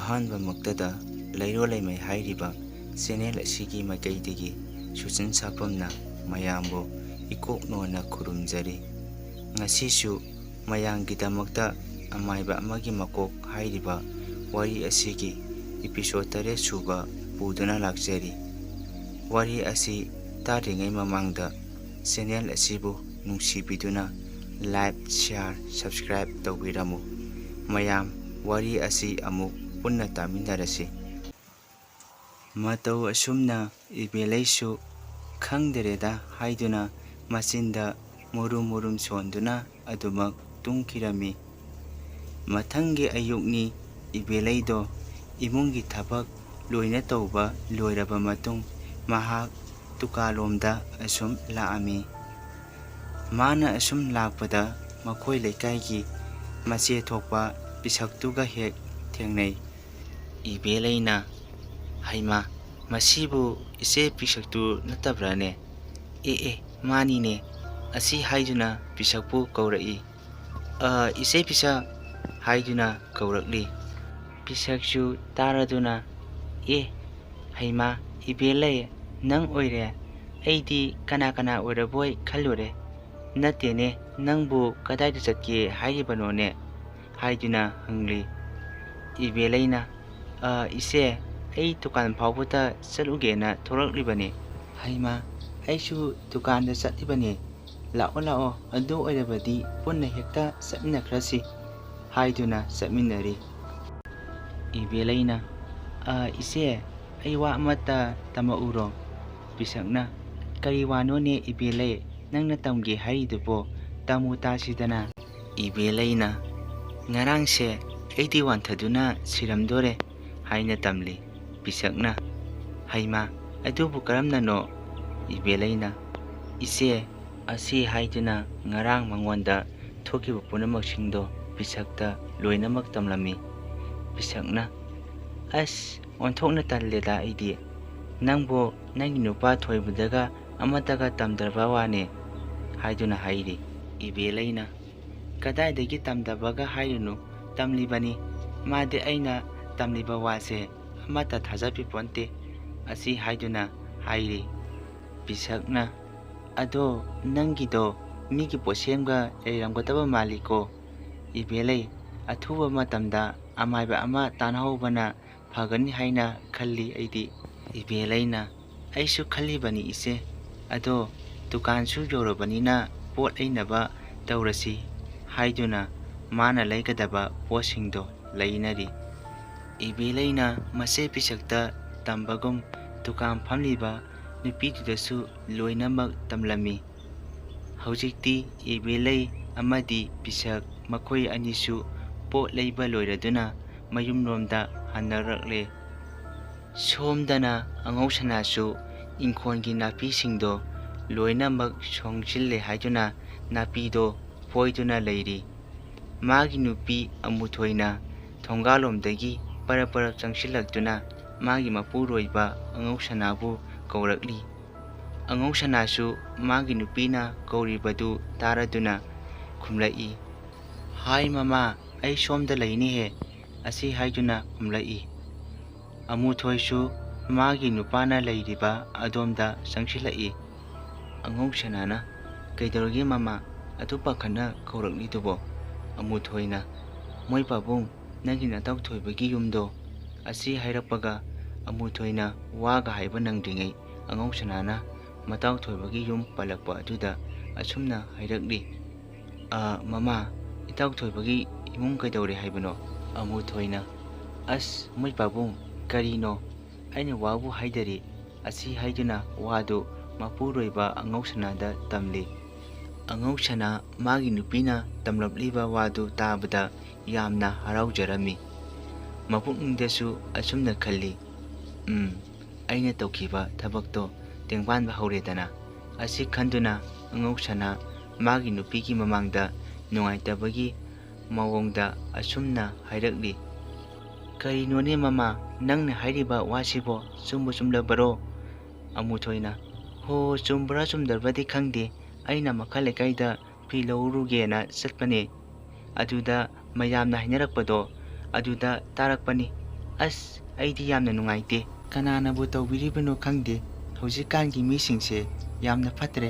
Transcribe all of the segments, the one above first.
ꯑꯍꯥꯟꯕꯃꯛꯇꯗ ꯂꯩꯔꯣꯜ ꯂꯩꯃꯩ ꯍꯥꯏꯔꯤꯕ ꯆꯦꯅꯦꯜ ꯑꯁꯤꯒꯤ ꯃꯥꯏꯀꯩꯗꯒꯤ ꯁꯨꯆꯤꯟ ꯁꯥꯐꯝꯅ ꯃꯌꯥꯝꯕꯨ ꯏꯀꯣꯛꯅꯣꯅ ꯈꯨꯔꯨꯝꯖꯔꯤ꯫ ꯉꯁꯤꯁꯨ ꯃꯌꯥꯝꯒꯤꯗꯃꯛꯇ ꯑꯃꯥꯏꯕ ꯑꯃꯒꯤ ꯃꯀꯣꯛ ꯍꯥꯏꯔꯤꯕ ꯋꯥꯔꯤ ꯑꯁꯤꯒꯤ ꯏꯄꯤꯁꯣꯗ 8 ꯁꯨꯕ ꯄꯨꯗꯨꯅ ꯂꯥꯛꯆꯔꯤ꯫ ꯋꯥꯔꯤ ꯑꯁꯤ ꯇꯥꯗ꯭ꯔꯤꯉꯩ ꯃꯃꯥꯡꯗ ꯆꯦꯅꯦꯜ ꯑꯁꯤꯕꯨ ꯅꯨꯡꯁꯤꯕꯤꯗꯨꯅ ꯂꯥꯏꯛ, ꯁꯤꯌꯥꯔ, ꯁꯕꯁꯀ꯭ꯔꯥꯏꯕ ꯇꯧꯕꯤꯔꯝꯃꯨ꯫ ꯃꯌꯥꯝ ꯋꯥꯔꯤ ꯑꯁꯤ ꯑꯃꯨꯛ ꯄꯨꯟꯅ ꯇꯥꯃꯤꯟꯅꯔꯁꯤ꯫ ꯃꯇꯧ ꯑꯁꯨꯝꯅ ꯏꯕꯦꯂꯩꯁꯨ ꯈꯪꯗꯔꯦꯗ ꯍꯥꯏꯗꯨꯅ ꯃꯆꯤꯟꯗ ꯃꯨꯔꯨꯝ ꯃꯨꯔꯨꯝ ꯁꯣꯟꯗꯨꯅ ꯑꯗꯨꯃꯛ ꯇꯨꯝꯈꯤꯔꯝꯃꯤ꯫ ꯃꯊꯪꯒꯤ ꯑꯌꯨꯛꯅꯤ ꯏꯕꯦꯂꯩꯗꯣ ꯏꯃꯨꯡꯒꯤ ꯊꯕꯛ ꯂꯣꯏꯅ ꯇꯧꯕ ꯂꯣꯏꯔꯕ ꯃꯇꯨꯡ ꯃꯍꯥꯛ ꯗꯨꯀꯥꯟꯂꯣꯝꯗ ꯑꯁꯨꯝ ꯂꯥꯛꯑꯝꯃꯤ꯫ ꯃꯥꯅ ꯑꯁꯨꯝ ꯂꯥꯛꯄꯗ ꯃꯈꯣꯏ ꯂꯩꯀꯥꯏꯒꯤ ꯃꯆꯦ ꯊꯣꯛꯄ ꯄꯤꯁꯛꯇꯨꯒ ꯍꯦꯛ ꯊꯦꯡꯅꯩ꯫ ꯏꯕꯦꯂꯩꯅ "ꯍꯩꯃꯥ, ꯃꯁꯤꯕꯨ ꯏꯆꯦ ꯄꯤꯁꯛꯇꯨ ꯅꯠꯇꯕ꯭ꯔꯥꯅꯦ? ꯑꯦ ꯃꯥꯅꯤꯅꯦ" ꯑꯁꯤ ꯍꯥꯏꯗꯨꯅ ꯄꯤꯁꯛꯄꯨ ꯀꯧꯔꯛꯏ꯫ "ꯏꯆꯦ ꯄꯤꯁꯛ" ꯍꯥꯏꯗꯨꯅ ꯀꯧꯔꯛꯂꯤ꯫ ꯄꯤꯁꯛꯁꯨ ꯇꯥꯔꯗꯨꯅ "ꯍꯩꯃꯥ, ꯏꯕꯦꯂꯩ ꯅꯪ ꯑꯣꯏꯔꯦ? ꯑꯩꯗꯤ ꯀꯅꯥ ꯑꯣꯏꯔꯕꯣꯏ ꯈꯜꯂꯨꯔꯦ꯫ ꯅꯠꯇꯦꯅꯦ, ꯅꯪꯕꯨ ꯀꯗꯥꯏꯗ ꯆꯠꯀꯦ ꯍꯥꯏꯔꯤꯕꯅꯣꯅꯦ" ꯍꯥꯏꯗꯨꯅ ꯍꯪꯂꯤ꯫ ꯏꯕꯦꯂꯩꯅ "ꯏꯆꯦ, ꯑꯩ ꯗꯨꯀꯥꯟ ꯐꯥꯎꯕꯗ ꯆꯠꯂꯨꯒꯦꯅ ꯊꯣꯛꯂꯛꯂꯤꯕꯅꯦ." "ꯍꯩꯃꯥ, ꯑꯩꯁꯨ ꯗꯨꯀꯥꯟꯗ ꯆꯠꯂꯤꯕꯅꯦ. ꯂꯥꯛꯑꯣ, ꯑꯗꯨ ꯑꯣꯏꯔꯕꯗꯤ ꯄꯨꯟꯅ ꯍꯦꯛꯇ ꯆꯠꯃꯤꯟꯅꯈ꯭ꯔꯁꯤ" ꯍꯥꯏꯗꯨꯅ ꯆꯠꯃꯤꯟꯅꯔꯤ꯫ ꯏꯕꯦꯂꯩꯅ "ꯏꯆꯦ, ꯑꯩ ꯋꯥ ꯑꯃꯠꯇ ꯇꯝꯃꯛꯎꯔꯣ?" ꯄꯤꯁꯛꯅ "ꯀꯔꯤ ꯋꯥꯅꯣꯅꯦ ꯏꯕꯦꯂꯩ, ꯅꯪꯅ ꯇꯝꯒꯦ ꯍꯥꯏꯔꯤꯗꯨꯕꯣ? ꯇꯝꯃꯨ ꯇꯥꯁꯤꯗꯅ." ꯏꯕꯦꯂꯩꯅ "ꯉꯔꯥꯡꯁꯦ ꯑꯩꯗꯤ ꯋꯥꯟꯊꯗꯨꯅ ꯁꯤꯔꯝꯗꯣꯔꯦ" ꯍꯥꯏꯅ ꯇꯝꯂꯤ꯫ ꯄꯤꯁꯛꯅ "ꯍꯩꯃꯥ, ꯑꯗꯨꯕꯨ ꯀꯔꯝꯅꯅꯣ?" ꯏꯕꯦꯂꯩꯅ "ꯏꯆꯦ" ꯑꯁꯤ ꯍꯥꯏꯗꯨꯅ ꯉꯔꯥꯡ ꯃꯉꯣꯟꯗ ꯊꯣꯛꯈꯤꯕ ꯄꯨꯝꯅꯃꯛꯁꯤꯡꯗꯣ ꯄꯤꯁꯛꯇ ꯂꯣꯏꯅꯃꯛ ꯇꯝꯂꯝꯃꯤ꯫ ꯄꯤꯁꯛꯅ "ꯑꯁ, ꯑꯣꯟꯊꯣꯛꯅ ꯇꯜꯂꯦꯗ ꯑꯩꯗꯤ. ꯅꯪꯕꯨ ꯅꯪꯒꯤ ꯅꯨꯄꯥ ꯊꯣꯏꯕꯗꯒ ꯑꯃꯠꯇꯒ ꯇꯝꯗ꯭ꯔꯕ ꯋꯥꯅꯦ" ꯍꯥꯏꯗꯨꯅ ꯍꯥꯏꯔꯤ꯫ ꯏꯕꯦꯂꯩꯅ "ꯀꯗꯥꯏꯗꯒꯤ ꯇꯝꯗꯕꯒ ꯍꯥꯏꯔꯨꯅꯨ, ꯇꯝꯂꯤꯕꯅꯤ. ꯃꯥꯗꯤ ꯑꯩꯅ ꯇꯝꯂꯤꯕ ꯋꯥꯁꯦ ꯑꯃꯠꯇ ꯊꯥꯖꯕꯤꯄꯣꯟꯇꯦ" ꯑꯁꯤ ꯍꯥꯏꯗꯨꯅ ꯍꯥꯏꯔꯤ꯫ ꯄꯤꯁꯛꯅ "ꯑꯗꯣ ꯅꯪꯒꯤꯗꯣ ꯃꯤꯒꯤ ꯄꯣꯠꯁꯦꯝꯒ ꯂꯩꯔꯝꯒꯗꯕ ꯃꯥꯜꯂꯤꯀꯣ. ꯏꯕꯦꯂꯩ, ꯑꯊꯨꯕ ꯃꯇꯝꯗ ꯑꯃꯥꯏꯕ ꯑꯃ ꯇꯥꯟꯅꯍꯧꯕꯅ ꯐꯒꯅꯤ ꯍꯥꯏꯅ ꯈꯜꯂꯤ ꯑꯩꯗꯤ." ꯏꯕꯦꯂꯩꯅ "ꯑꯩꯁꯨ ꯈꯜꯂꯤꯕꯅꯤ ꯏꯆꯦ. ꯑꯗꯣ ꯗꯨꯀꯥꯟꯁꯨ ꯌꯧꯔꯕꯅꯤꯅ ꯄꯣꯠ ꯂꯩꯅꯕ ꯇꯧꯔꯁꯤ" ꯍꯥꯏꯗꯨꯅ ꯃꯥꯅ ꯂꯩꯒꯗꯕ ꯄꯣꯠꯁꯤꯡꯗꯣ ꯂꯩꯅꯔꯤ꯫ ꯏꯕꯦꯂꯩꯅ ꯃꯆꯦ ꯄꯤꯁꯛꯇ ꯇꯝꯕꯒꯨꯝ ꯗꯨꯀꯥꯟ ꯐꯝꯂꯤꯕ ꯅꯨꯄꯤꯗꯨꯗꯁꯨ ꯂꯣꯏꯅꯃꯛ ꯇꯝꯂꯝꯃꯤ꯫ ꯍꯧꯖꯤꯛꯇꯤ ꯏꯕꯦꯂꯩ ꯑꯃꯗꯤ ꯄꯤꯁꯛ ꯃꯈꯣꯏ ꯑꯅꯤꯁꯨ ꯄꯣꯠ ꯂꯩꯕ ꯂꯣꯏꯔꯗꯨꯅ ꯃꯌꯨꯝꯂꯣꯝꯗ ꯍꯟꯅꯔꯛꯂꯦ꯫ ꯁꯣꯝꯗꯅ ꯑꯉꯧꯁꯅꯥꯁꯨ ꯏꯪꯈꯣꯜꯒꯤ ꯅꯥꯄꯤꯁꯤꯡꯗꯣ ꯂꯣꯏꯅꯃꯛ ꯁꯣꯡꯖꯤꯜꯂꯦ ꯍꯥꯏꯗꯨꯅ ꯅꯥꯄꯤꯗꯣ ꯐꯣꯏꯗꯨꯅ ꯂꯩꯔꯤ꯫ ꯃꯥꯒꯤ ꯅꯨꯄꯤ ꯑꯃꯨꯊꯣꯏꯅ ꯊꯣꯡꯒꯥꯜꯂꯣꯝꯗꯒꯤ ꯄꯔꯞ ꯆꯪꯁꯤꯜꯂꯛꯇꯨꯅ ꯃꯥꯒꯤ ꯃꯄꯨꯔꯣꯏꯕ ꯑꯉꯧꯁꯅꯥꯕꯨ ꯀꯧꯔꯛꯂꯤ꯫ ꯑꯉꯧꯁꯅꯥꯁꯨ ꯃꯥꯒꯤ ꯅꯨꯄꯤꯅ ꯀꯧꯔꯤꯕꯗꯨ ꯇꯥꯔꯗꯨꯅ ꯈꯨꯝꯂꯛꯏ꯫ "ꯍꯥꯏ ꯃꯃꯥ, ꯑꯩ ꯁꯣꯝꯗ ꯂꯩꯅꯦꯍꯦ" ꯑꯁꯤ ꯍꯥꯏꯗꯨꯅ ꯈꯨꯝꯂꯛꯏ꯫ ꯑꯃꯨꯊꯣꯏꯁꯨ ꯃꯥꯒꯤ ꯅꯨꯄꯥꯅ ꯂꯩꯔꯤꯕ ꯑꯗꯣꯝꯗ ꯆꯪꯁꯤꯜꯂꯛꯏ꯫ ꯑꯉꯧꯁꯅꯥꯅ "ꯀꯩꯗꯧꯔꯒꯦ ꯃꯃꯥ, ꯑꯗꯨ ꯄꯥꯈꯠꯅ ꯀꯧꯔꯛꯂꯤꯗꯨꯕꯣ?" ꯑꯃꯨꯊꯣꯏꯅ "ꯃꯣꯏ ꯄꯥꯕꯨꯡ, ꯅꯪꯒꯤ ꯅꯇꯧ ꯊꯣꯏꯕꯒꯤ ꯌꯨꯝꯗꯣ" ꯑꯁꯤ ꯍꯥꯏꯔꯛꯄꯒ ꯑꯃꯨꯊꯣꯏꯅ ꯋꯥꯒ ꯍꯥꯏꯕ ꯅꯪꯗ꯭ꯔꯤꯉꯩ ꯑꯉꯧꯁꯅꯥꯅ ꯃꯇꯥꯎ ꯊꯣꯏꯕꯒꯤ ꯌꯨꯝ ꯄꯜꯂꯛꯄ ꯑꯗꯨꯗ ꯑꯁꯨꯝꯅ ꯍꯥꯏꯔꯛꯂꯤ꯫ "ꯃꯃꯥ, ꯏꯇꯥꯎ ꯊꯣꯏꯕꯒꯤ ꯏꯃꯨꯡ ꯀꯩꯗꯧꯔꯦ ꯍꯥꯏꯕꯅꯣ?" ꯑꯃꯨꯊꯣꯏꯅ "ꯑꯁ, ꯃꯣꯏ ꯄꯥꯕꯨꯡ, ꯀꯔꯤꯅꯣ, ꯑꯩꯅ ꯋꯥꯕꯨ ꯍꯥꯏꯗꯔꯤ" ꯑꯁꯤ ꯍꯥꯏꯗꯨꯅ ꯋꯥꯗꯨ ꯃꯄꯨꯔꯣꯏꯕ ꯑꯉꯧꯁꯅꯥꯗ ꯇꯝꯂꯤ꯫ ꯑꯉꯧꯁꯅꯥ ꯃꯥꯒꯤ ꯅꯨꯄꯤꯅ ꯇꯝꯂꯛꯂꯤꯕ ꯋꯥꯗꯨ ꯇꯥꯕꯗ ꯌꯥꯝꯅ ꯍꯔꯥꯎꯖꯔꯝꯃꯤ꯫ ꯃꯄꯨꯛꯅꯤꯡꯗꯁꯨ ꯑꯁꯨꯝꯅ ꯈꯜꯂꯤ, ꯑꯩꯅ ꯇꯧꯈꯤꯕ ꯊꯕꯛꯇꯣ ꯇꯦꯡꯕꯥꯟꯕ ꯍꯧꯔꯦꯗꯅ" ꯑꯁꯤ ꯈꯟꯗꯨꯅ ꯑꯉꯧꯁꯅꯥ ꯃꯥꯒꯤ ꯅꯨꯄꯤꯒꯤ ꯃꯃꯥꯡꯗ ꯅꯨꯡꯉꯥꯏꯇꯕꯒꯤ ꯃꯑꯣꯡꯗ ꯑꯁꯨꯝꯅ ꯍꯥꯏꯔꯛꯂꯤ꯫ "ꯀꯔꯤꯅꯣꯅꯦ ꯃꯃꯥ, ꯅꯪꯅ ꯍꯥꯏꯔꯤꯕ ꯋꯥꯁꯤꯕꯣ ꯆꯨꯝꯕꯨ ꯆꯨꯝꯂꯕꯔꯣ?" ꯑꯃꯨꯊꯣꯏꯅ "ꯍꯣ, ꯆꯨꯝꯕ꯭ꯔꯥ ꯆꯨꯝꯗꯕ꯭ꯔꯥꯗꯤ ꯈꯪꯗꯦ. ꯑꯩꯅ ꯃꯈꯥ ꯂꯩꯀꯥꯏꯗ ꯐꯤ ꯂꯧꯔꯨꯒꯦꯅ ꯆꯠꯄꯅꯦ. ꯑꯗꯨꯗ ꯃꯌꯥꯝꯅ ꯍꯥꯏꯅꯔꯛꯄꯗꯣ ꯑꯗꯨꯗ ꯇꯥꯔꯛꯄꯅꯤ. ꯑꯁ ꯑꯩꯗꯤ ꯌꯥꯝꯅ ꯅꯨꯡꯉꯥꯏꯇꯦ, ꯀꯅꯥꯅꯕꯨ ꯇꯧꯕꯤꯔꯤꯕꯅꯣ ꯈꯪꯗꯦ, ꯍꯧꯖꯤꯛꯀꯥꯟꯒꯤ ꯃꯤꯁꯤꯡꯁꯦ ꯌꯥꯝꯅ ꯐꯠꯇ꯭ꯔꯦ,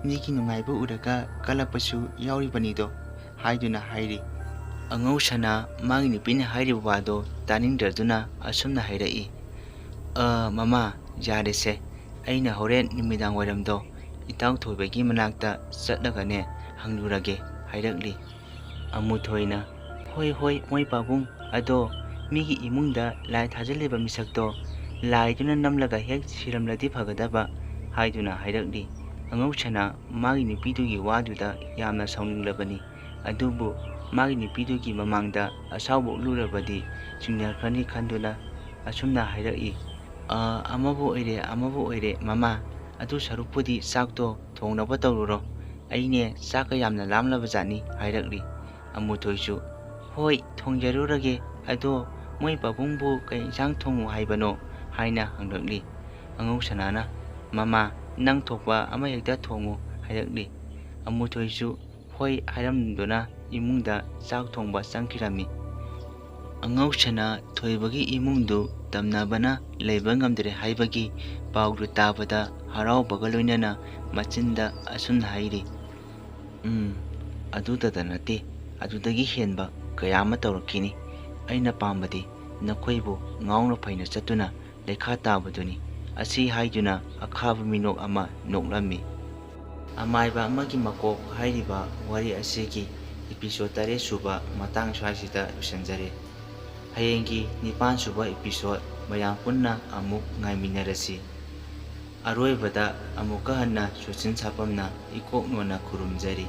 ꯃꯤꯒꯤ ꯅꯨꯡꯉꯥꯏꯕ ꯎꯔꯒ ꯀꯜꯂꯛꯄꯁꯨ ꯌꯥꯎꯔꯤꯕꯅꯤꯗꯣ ꯍꯥꯏꯗꯨꯅ ꯍꯥꯏꯔꯤ꯫ ꯑꯉꯧꯁꯅꯥ ꯃꯥꯒꯤ ꯅꯨꯄꯤꯅ ꯍꯥꯏꯔꯤꯕ ꯋꯥꯗꯣ ꯇꯥꯅꯤꯡꯗ꯭ꯔꯗꯨꯅ ꯑꯁꯨꯝꯅ ꯍꯥꯏꯔꯛꯏ, ꯃꯃꯥ ꯌꯥꯔꯦꯁꯦ, ꯑꯩꯅ ꯍꯣꯔꯦꯟ ꯅꯨꯃꯤꯗꯥꯡ ꯋꯥꯏꯔꯝꯗꯣ ꯏꯇꯥꯎ ꯊꯣꯏꯕꯒꯤ ꯃꯅꯥꯛꯇ ꯆꯠꯂꯒꯅꯦ ꯍꯪꯂꯨꯔꯒꯦ ꯍꯥꯏꯔꯛꯂꯤ꯫ ꯑꯃꯨꯊꯣꯏꯅ ꯍꯣꯏ ꯍꯣꯏ ꯃꯣꯏ ꯄꯥꯕꯨꯡ, ꯑꯗꯣ ꯃꯤꯒꯤ ꯏꯃꯨꯡꯗ ꯂꯥꯏ ꯊꯥꯖꯤꯜꯂꯤꯕ ꯃꯤꯁꯛꯇꯣ ꯂꯥꯏꯗꯨꯅ ꯅꯝꯂꯒ ꯍꯦꯛ ꯁꯤꯔꯝꯂꯗꯤ ꯐꯒꯗꯕ ꯍꯥꯏꯗꯨꯅ ꯍꯥꯏꯔꯛꯂꯤ꯫ ꯑꯉꯧꯁꯅꯥ ꯃꯥꯒꯤ ꯅꯨꯄꯤꯗꯨꯒꯤ ꯋꯥꯗꯨꯗ ꯌꯥꯝꯅ ꯁꯥꯎꯅꯤꯡꯂꯕꯅꯤ, ꯑꯗꯨꯕꯨ ꯃꯥꯒꯤ ꯅꯨꯄꯤꯗꯨꯒꯤ ꯃꯃꯥꯡꯗ ꯑꯁꯥꯎꯕ ꯎꯠꯂꯨꯔꯕꯗꯤ ꯆꯤꯡꯅꯈ꯭ꯔꯅꯤ ꯈꯟꯗꯨꯅ ꯑꯁꯨꯝꯅ ꯍꯥꯏꯔꯛꯏ, ꯑꯃꯕꯨ ꯑꯣꯏꯔꯦ ꯃꯃꯥ, ꯑꯗꯨ ꯁꯔꯨꯛꯄꯨꯗꯤ ꯆꯥꯛꯇꯣ ꯊꯣꯡꯅꯕ ꯇꯧꯔꯨꯔꯣ, ꯑꯩꯅꯦ ꯆꯥꯛꯀ ꯌꯥꯝꯅ ꯂꯥꯝꯂꯕꯖꯥꯠꯅꯤ ꯍꯥꯏꯔꯛꯂꯤ꯫ ꯑꯃꯨꯊꯣꯏꯁꯨ ꯍꯣꯏ ꯊꯣꯡꯖꯔꯨꯔꯒꯦ, ꯑꯗꯣ ꯃꯣꯏ ꯄꯥꯕꯨꯡꯕꯨ ꯀꯩ ꯏꯟꯁꯥꯡ ꯊꯣꯡꯉꯨ ꯍꯥꯏꯕꯅꯣ ꯍꯥꯏꯅ ꯍꯪꯂꯛꯂꯤ꯫ ꯑꯉꯧꯁꯅꯥꯅ ꯃꯃꯥ ꯅꯪ ꯊꯣꯛꯄ ꯑꯃꯍꯦꯛꯇ ꯊꯣꯡꯉꯨ ꯍꯥꯏꯔꯛꯂꯤ꯫ ꯑꯃꯨꯊꯣꯏꯁꯨ ꯍꯣꯏ ꯍꯥꯏꯔꯝꯗꯨꯅ ꯏꯃꯨꯡꯗ ꯆꯥꯛ ꯊꯣꯡꯕ ꯆꯪꯈꯤꯔꯝꯃꯤ꯫ ꯑꯉꯧꯁꯅꯥ ꯊꯣꯏꯕꯒꯤ 이mundu ꯇꯝꯅꯕꯅ ꯂꯩꯕ ꯉꯝꯗ꯭ꯔꯦ ꯍꯥꯏꯕꯒꯤ ꯄꯥꯎꯗꯨ ꯇꯥꯕꯗ ꯍꯔꯥꯎꯕꯒ ꯂꯣꯏꯅꯅ ꯃꯆꯤꯟꯗ ꯑꯁꯨꯝꯅ ꯍꯥꯏꯔꯤ, ꯑꯗꯨꯗꯇ ꯅꯠꯇꯦ, ꯑꯗꯨꯗꯒꯤ ꯍꯦꯟꯕ ꯀꯌꯥ ꯑꯃ ꯇꯧꯔꯛꯈꯤꯅꯤ, ꯑꯩꯅ ꯄꯥꯝꯕꯗꯤ ꯅꯈꯣꯏꯕꯨ ꯉꯥꯎꯅ ꯐꯩꯅ ꯆꯠꯇꯨꯅ ꯂꯩꯈꯥ ꯇꯥꯕꯗꯨꯅꯤ, ꯑꯁꯤ ꯍꯥꯏꯗꯨꯅ ꯑꯈꯥꯕ ꯃꯤꯅꯣꯛ ꯑꯃ ꯅꯣꯛꯂꯝꯃꯤ꯫ ꯑꯃꯥꯏꯕ ꯑꯃꯒꯤ ꯃꯀꯣꯛ ꯍꯥꯏꯔꯤꯕ ꯋꯥꯔꯤ ꯑꯁꯤꯒꯤ ꯏꯄꯤꯁꯣꯗ 8 ꯁꯨꯕ ꯃꯇꯥꯡ ꯁ꯭ꯋꯥꯏꯁꯤꯗ ꯂꯣꯏꯁꯤꯟꯖꯔꯦ꯫ ꯍꯌꯦꯡꯒꯤ 9 ꯁꯨꯕ ꯏꯄꯤꯁꯣꯗ ꯃꯌꯥꯝ ꯄꯨꯟꯅ ꯑꯃꯨꯛ ꯉꯥꯏꯃꯤꯟꯅꯔꯁꯤ꯫ ꯑꯔꯣꯏꯕꯗ ꯑꯃꯨꯛꯀ ꯍꯟꯅ ꯁꯨꯆꯤꯟ ꯁꯥꯄꯝꯅ ꯏꯀꯣꯛꯅꯣꯟꯅ ꯈꯨꯔꯨꯝꯖꯔꯤ꯫